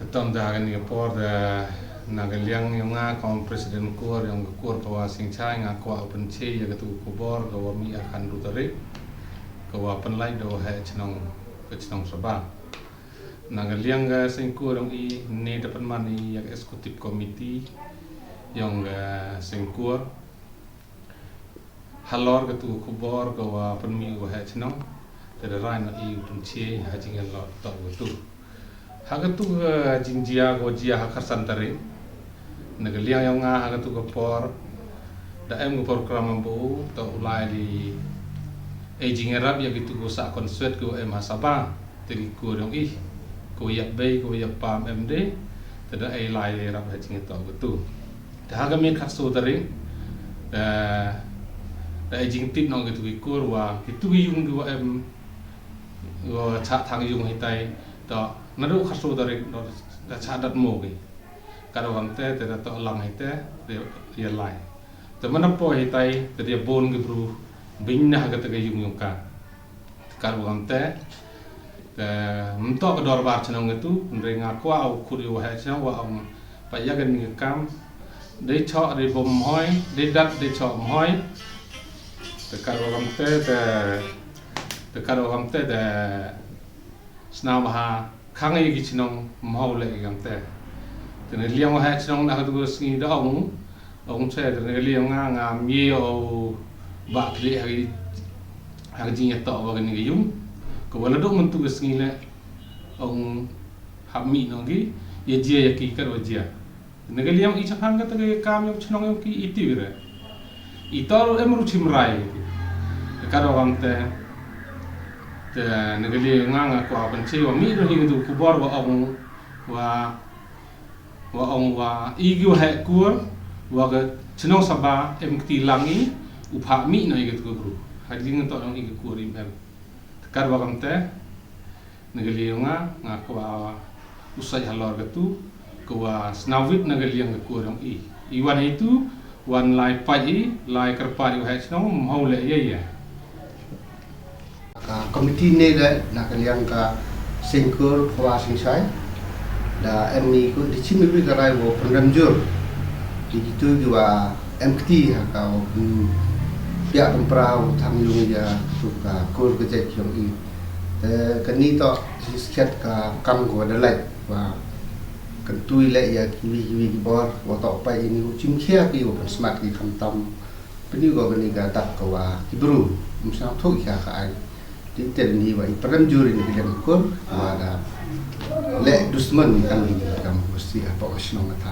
Tetap dah kan Singapore dah nagaliang yang ngakon presiden kuar yang kuar kawa singcai ngakwa open che ya ketu kubor kawa mi akan rutarik kawa penlai do hai chnong ke chnong sabah nagaliang ga singkur yang i ne dapat mani yang eksekutif komiti yang singkur halor ketu kubor kawa penmi go hai chnong terarai na i open che hajing lot tak betul hagatu jinjia go jia hakasan tari nagaliang yang nga hagatu go por da em go program bu to ulai di aging arab ya gitu go sa konsert go em hasaba teri ko dong ih ko yak bay ko yak pam md tada ai lai rap hajing to betu da haga mi khaso tari da aging tip nong gitu ko wa gitu yung go em go cha thang yung hitai to nadu khaso dari da chadat mo gi karo hamte te to lang hite dia lai te manapo hitai te dia bon gi bru binna ga te yung yung ka karo hamte te mto ka dor bar chnong itu ndre nga kwa au khuri wa ha chna wa om pa ya gan ni kam de cho de bom hoi de dat de cho hoi te karo hamte te karo hamte de snamaha kangai gi chinong mau le gamte tene liang ha chinong na hadu singi da ong che tene liang nga mi o ba kli ha jing to wa ni gi yung ko wala do mun tu singi le ong ha mi no gi ye je ya ki kar wa jia tene liang i chang ga te kam yung chinong yung ki iti re itor emru chimrai karo gamte te negeli nganga ko apan che wa mi do hi du kubor wa ong wa igu ha kur wa ga chnong saba em ti langi upha mi no igu guru hajing to ong igu kur im kar wa kamte negeli nga ko usai halor gatu ko wa snawit negeli ang kur ong iwan itu wan lai pai lai karpa yu ha chnong mau le ye komiti ni dah nak kalian ka singkur kawa singsai da emni ku di sini lebih karai wo pengamjur di itu juga MKT kau pihak pemperau tanggung ya suka kur kerja yang ini kini to sikat ka kam ko dalai wa kentui le ya kiwi bor wa to pai ini ucing khia ki wo smart ki khamtam peni go bani ga tak ka wa ibru musang thok kha ka ai di terni wa iparam juri ni bilang kur ada le dusman kan ni kam mesti apa osno mata